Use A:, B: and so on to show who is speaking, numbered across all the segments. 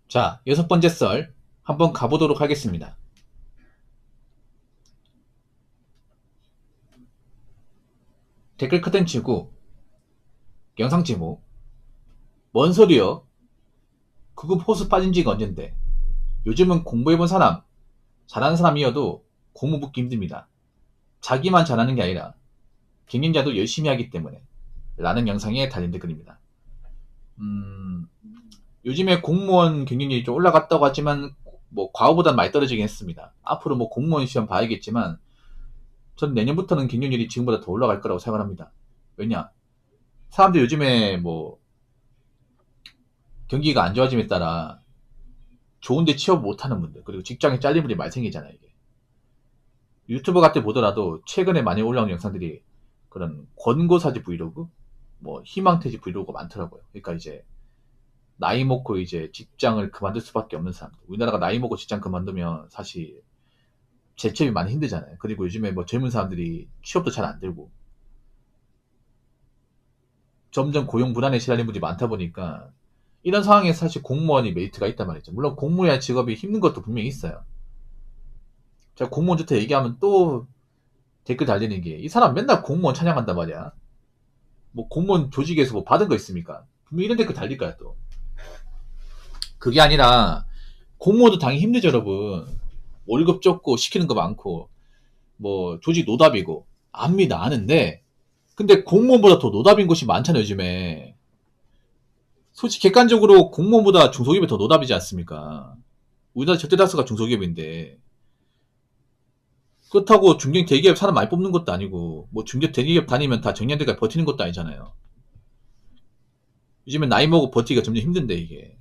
A: 자, 6번째 썰 한번 가보도록 하겠습니다. 댓글 커튼 치고 영상 제목 뭔 소리여? 구급 호수 빠진 지가 언젠데. 요즘은 공부해본 사람, 잘하는 사람이어도 공부 붙기 힘듭니다. 자기만 잘하는 게 아니라 경쟁자도 열심히 하기 때문에 라는 영상에 달린 댓글입니다. 요즘에 공무원 경쟁률이 좀 올라갔다고 하지만 뭐 과거보다는 많이 떨어지긴 했습니다. 앞으로 뭐 공무원 시험 봐야겠지만 전 내년부터는 경쟁률이 지금보다 더 올라갈 거라고 생각합니다. 왜냐? 사람들 요즘에 뭐 경기가 안 좋아짐에 따라 좋은데 취업 못하는 분들, 그리고 직장에 잘린 분들이 많이 생기잖아요. 이게 유튜버 같은 데 보더라도 최근에 많이 올라온 영상들이 그런 권고사지 브이로그, 뭐 희망퇴직 브이로그가 많더라고요. 그러니까 이제 나이 먹고 이제 직장을 그만둘 수밖에 없는 사람들. 우리나라가 나이 먹고 직장 그만두면 사실 재취업이 많이 힘들잖아요. 그리고 요즘에 뭐 젊은 사람들이 취업도 잘 안 되고 점점 고용 불안에 시달리는 분들이 많다 보니까 이런 상황에 사실 공무원이 메리트가 있단 말이죠. 물론 공무원 직업이 힘든 것도 분명히 있어요. 제가 공무원 좋다 얘기하면 또 댓글 달리는 게 이 사람 맨날 공무원 찬양한단 말이야. 뭐 공무원 조직에서 뭐 받은 거 있습니까? 분명히 이런 댓글 달릴 거야 또. 그게 아니라 공무원도 당연히 힘들죠 여러분. 월급 적고 시키는 거 많고 뭐 조직 노답이고 압니다 아는데 근데 공무원보다 더 노답인 곳이 많잖아요 요즘에. 솔직히 객관적으로 공무원보다 중소기업이 더 노답이지 않습니까? 우리나라 절대 다수가 중소기업인데 그렇다고 중견 대기업 사람 많이 뽑는 것도 아니고 뭐 중견 대기업 다니면 다 정년대까지 버티는 것도 아니잖아요. 요즘에 나이 먹고 버티기가 점점 힘든데 이게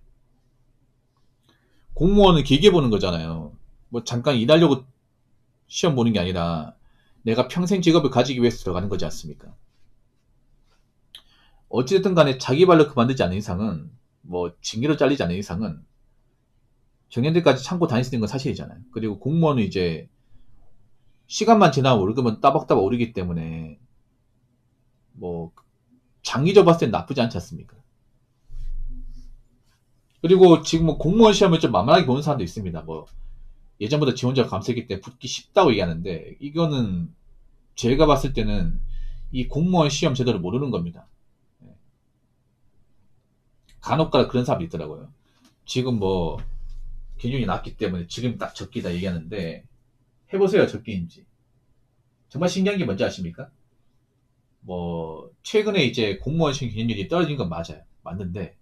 A: 공무원은 길게 보는 거잖아요. 뭐 잠깐 일하려고 시험 보는 게 아니라 내가 평생 직업을 가지기 위해서 들어가는 거지 않습니까? 어찌됐든 간에 자기 발로 그만두지 않는 이상은 뭐 징계로 잘리지 않는 이상은 정년대까지 참고 다닐 수 있는 건 사실이잖아요. 그리고 공무원은 이제 시간만 지나면 월급은 따박따박 오르기 때문에 뭐 장기적으로 봤을 땐 나쁘지 않지 않습니까? 그리고 지금 뭐 공무원 시험을 좀 만만하게 보는 사람도 있습니다. 뭐 예전보다 지원자가 감소했기 때문에 붙기 쉽다고 얘기하는데 이거는 제가 봤을 때는 이 공무원 시험 제대로 모르는 겁니다. 간혹가다 그런 사람도 있더라고요. 지금 뭐 기준이 낮기 때문에 지금 딱 적기다 얘기하는데 해보세요 적기인지. 정말 신기한 게 뭔지 아십니까? 뭐 최근에 이제 공무원 시험 기준율이 떨어진 건 맞아요. 맞는데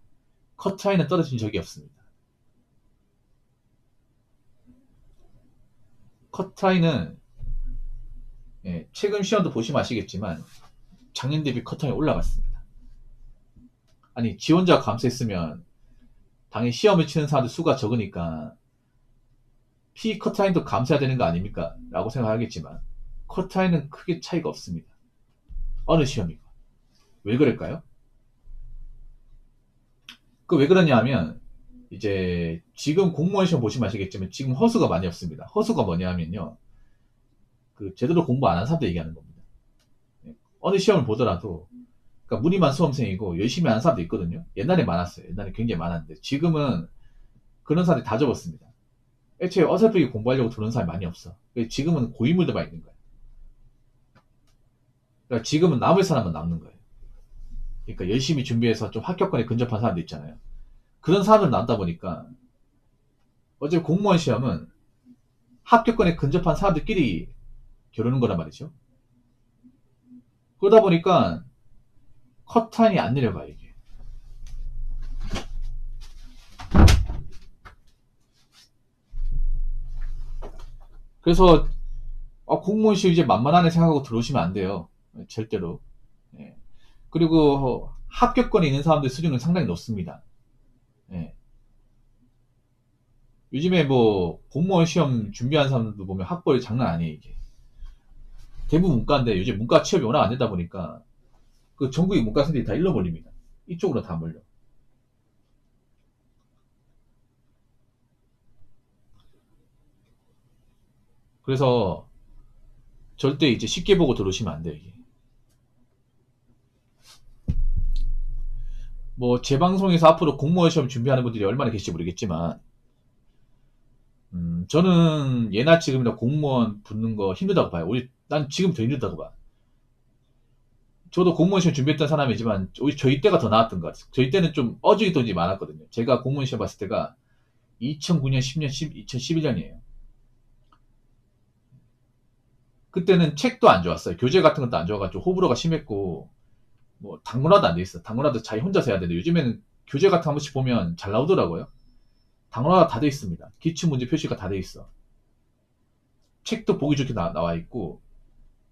A: 커트라인은 떨어진 적이 없습니다. 커트라인은 최근 시험도 보시면 아시겠지만 작년 대비 커트라인이 올라갔습니다. 아니 지원자가 감소했으면 당연히 시험을 치는 사람들 수가 적으니까 P 커트라인도 감소해야 되는 거 아닙니까? 라고 생각하겠지만 커트라인은 크게 차이가 없습니다. 어느 시험이고. 왜 그럴까요? 그 왜 그러냐 하면 이제 지금 공무원 시험 보시면 아시겠지만 지금 허수가 많이 없습니다. 허수가 뭐냐 하면요. 그 제대로 공부 안 한 사람들 얘기하는 겁니다. 어느 시험을 보더라도 그러니까 무늬만 수험생이고 열심히 하는 사람도 있거든요. 옛날에 많았어요. 옛날에 굉장히 많았는데 지금은 그런 사람들이 다 접었습니다. 애초에 어설프게 공부하려고 들어오는 사람이 많이 없어. 지금은 고인물들만 있는 거예요. 그러니까 지금은 남을 사람은 남는 거예요. 그러니까 열심히 준비해서 좀 합격권에 근접한 사람도 있잖아요. 그런 사람들 나온다 보니까 어차피 공무원 시험은 합격권에 근접한 사람들끼리 겨루는 거란 말이죠. 그러다 보니까 컷타임이 안 내려가요, 이게. 그래서 공무원 시험 이제 만만하네 생각하고 들어오시면 안 돼요. 절대로. 예. 그리고 합격권에 있는 사람들 수준은 상당히 높습니다. 예. 요즘에 뭐 공무원 시험 준비하는 사람들도 보면 학벌이 장난 아니에요, 이게. 대부분 문과인데 요즘 문과 취업이 워낙 안 되다 보니까 그 전국의 문과생들이 다 일로 몰립니다. 이쪽으로 다 몰려. 그래서 절대 이제 쉽게 보고 들어오시면 안 돼요, 이게. 뭐 제 방송에서 앞으로 공무원 시험 준비하는 분들이 얼마나 계실지 모르겠지만 저는 예나 지금이나 공무원 붙는 거 힘들다고 봐요. 난 지금 더 힘들다고 봐. 저도 공무원 시험 준비했던 사람이지만 오히려 저희 때가 더 나았던 것 같아요. 저희 때는 좀 어중이 돈이 많았거든요. 제가 공무원 시험 봤을 때가 2009년, 10년, 2011년이에요. 그때는 책도 안 좋았어요. 교재 같은 것도 안 좋아가지고 호불호가 심했고 뭐 단문화도 안 돼 있어. 단문화도 자기 혼자서 해야 되는데 요즘에는 교재 같은 거 한 번씩 보면 잘 나오더라고요. 단문화가 다 돼 있습니다. 기출 문제 표시가 다 돼 있어. 책도 보기 좋게 나와 있고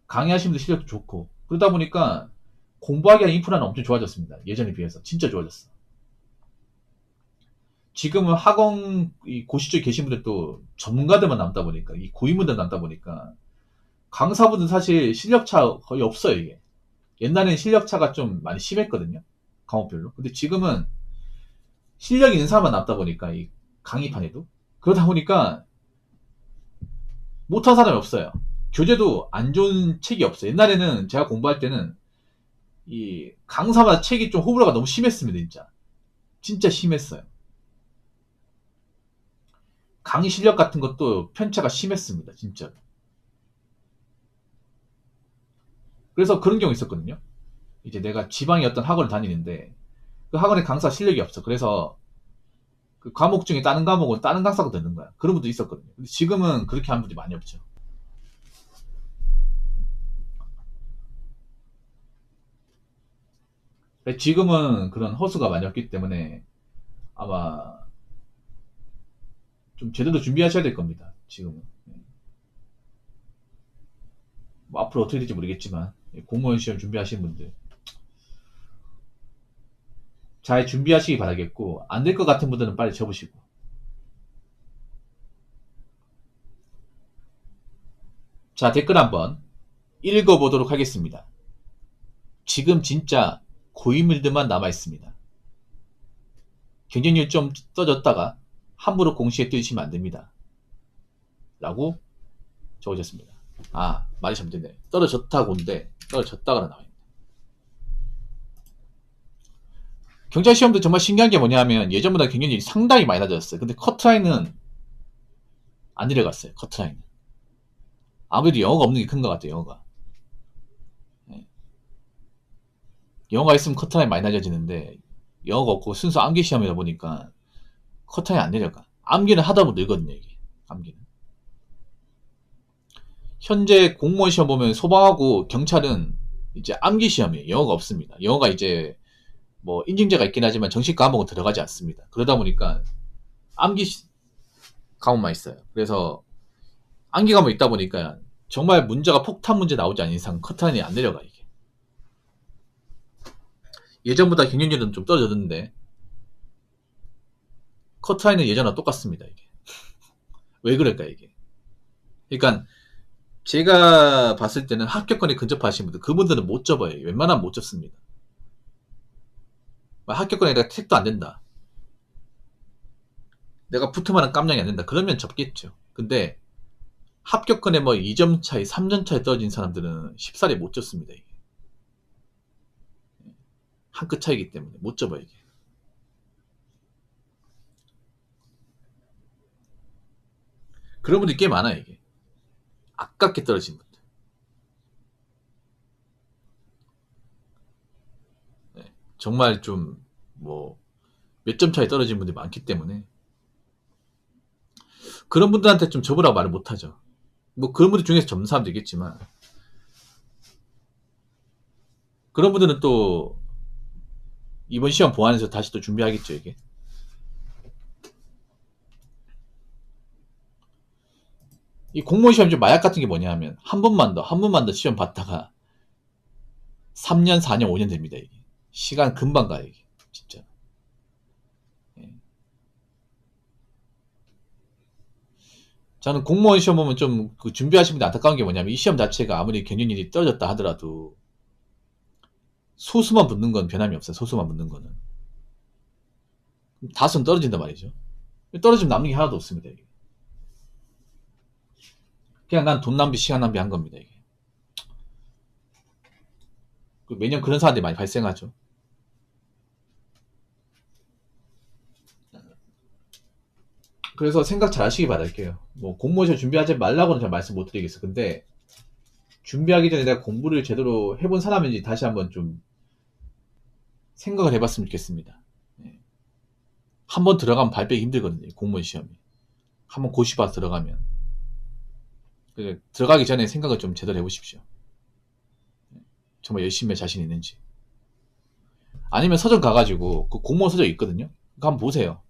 A: 강의하시는 분들 실력도 좋고 그러다 보니까 공부하기 위한 인프라는 엄청 좋아졌습니다. 예전에 비해서 진짜 좋아졌어. 지금은 학원 고시 쪽에 계신 분들도 전문가들만 남다 보니까 이 고인물들 남다 보니까 강사분들 사실 실력차 거의 없어요 이게. 옛날에는 실력차가 좀 많이 심했거든요. 과목별로. 근데 지금은 실력 있는 사람만 남다 보니까 이 강의판에도 그러다 보니까 못한 사람이 없어요. 교재도 안 좋은 책이 없어요. 옛날에는 제가 공부할 때는 이 강사마다 책이 좀 호불호가 너무 심했습니다. 진짜 심했어요. 강의 실력 같은 것도 편차가 심했습니다. 진짜. 그래서 그런 경우 있었거든요. 이제 내가 지방의 어떤 학원을 다니는데 그 학원에 강사 실력이 없어. 그래서 그 과목 중에 다른 과목은 다른 강사가 듣는 거야. 그런 분도 있었거든요. 근데 지금은 그렇게 하는 분들이 많이 없죠. 지금은 그런 허수가 많이 없기 때문에 아마 좀 제대로 준비하셔야 될 겁니다. 지금은. 뭐 앞으로 어떻게 될지 모르겠지만 공무원 시험 준비하시는 분들 잘 준비하시기 바라겠고 안 될 것 같은 분들은 빨리 접으시고. 자, 댓글 한번 읽어보도록 하겠습니다. 지금 진짜 고인물들만 남아있습니다. 경쟁률 좀 떨어졌다가 함부로 공시에 뛰시면 안 됩니다. 라고 적어졌습니다. 아, 말이 잘못됐네. 떨어졌다고인데 떨어졌다가 나와있네. 경찰시험도 정말 신기한 게 뭐냐면 예전보다 경쟁률이 상당히 많이 낮아졌어요. 근데 커트라인은 안 내려갔어요. 커트라인은. 아무래도 영어가 없는 게 큰 것 같아요. 영어가. 네. 영어가 있으면 커트라인 많이 낮아지는데 영어가 없고 순수 암기 시험이다 보니까 커트라인 안 내려가. 암기는 하다 보면 늘거든요. 이게 암기는. 현재 공무원 시험 보면 소방하고 경찰은 이제 암기 시험이에요. 영어가 없습니다. 영어가 이제 뭐 인증제가 있긴 하지만 정식 과목은 들어가지 않습니다. 그러다 보니까 암기 과목만 있어요. 그래서 암기 과목 있다 보니까 정말 문제가 폭탄 문제 나오지 않은 이상 커트라인이 안 내려가 이게. 예전보다 경쟁률은 좀 떨어졌는데 커트라인은 예전과 똑같습니다. 이게 왜 그럴까 이게. 그러니까 제가 봤을 때는 합격권에 근접하신 분들 그분들은 못 접어요. 웬만하면 못 접습니다. 합격권에 내가 택도 안 된다. 내가 붙으면 깜냥이 안 된다. 그러면 접겠죠. 근데 합격권에 뭐 2점 차이, 3점 차이 떨어진 사람들은 쉽사리 못 접습니다. 이게. 한 끗 차이기 때문에 못 접어요. 이게. 그런 분들이 꽤 많아요. 이게. 아깝게 떨어진 분들. 네. 정말 좀 뭐 몇 점 차이 떨어진 분들이 많기 때문에 그런 분들한테 좀 접으라고 말을 못하죠. 뭐 그런 분들 중에서 접는 사람도 있겠지만 그런 분들은 또 이번 시험 보완해서 다시 또 준비하겠죠. 이게. 이 공무원 시험 좀 마약 같은 게 뭐냐 하면 한 번만 더 시험 봤다가 3년, 4년, 5년 됩니다. 이게. 시간 금방 가요. 이게. 진짜. 예. 저는 공무원 시험 보면 좀 그 준비하시는 분들 안타까운 게 뭐냐면 이 시험 자체가 아무리 경쟁률이 떨어졌다 하더라도 소수만 붙는 건 변함이 없어요. 소수만 붙는 거는. 다수는 떨어진단 말이죠. 떨어지면 남는 게 하나도 없습니다. 이게. 그냥 난 돈 낭비, 시간 낭비 한 겁니다. 이게. 매년 그런 사람들이 많이 발생하죠. 그래서 생각 잘 하시기 바랄게요. 뭐 공무원 시험 준비하지 말라고는 잘 말씀 못 드리겠어. 근데 준비하기 전에 내가 공부를 제대로 해본 사람인지 다시 한번 좀 생각을 해봤으면 좋겠습니다. 예. 한번 들어가면 발 빼기 힘들거든요. 공무원 시험이. 한번 고시봐 들어가면. 들어가기 전에 생각을 좀 제대로 해보십시오. 정말 열심히 할 자신 있는지. 아니면 서점 가가지고 그 공무원 서적 있거든요. 그거 한번 보세요.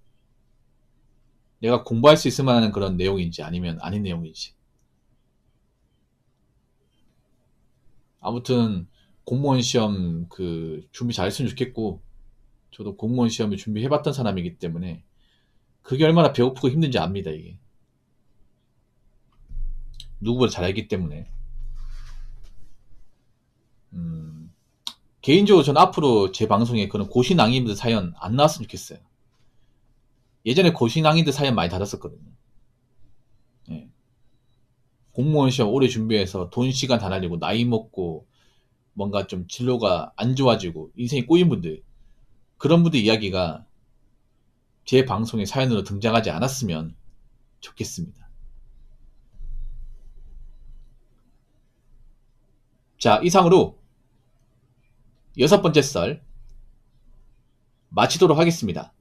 A: 내가 공부할 수 있을 만한 그런 내용인지 아니면 아닌 내용인지. 아무튼 공무원 시험 그 준비 잘했으면 좋겠고, 저도 공무원 시험을 준비해봤던 사람이기 때문에 그게 얼마나 배고프고 힘든지 압니다. 이게 누구보다 잘 알기 때문에. 개인적으로 저는 앞으로 제 방송에 그런 고시낭인들 사연 안 나왔으면 좋겠어요. 예전에 고시낭인들 사연 많이 받았었거든요. 예. 공무원 시험 오래 준비해서 돈 시간 다 날리고 나이 먹고 뭔가 좀 진로가 안 좋아지고 인생이 꼬인 분들, 그런 분들 이야기가 제 방송에 사연으로 등장하지 않았으면 좋겠습니다. 자, 이상으로 6번째 썰 마치도록 하겠습니다.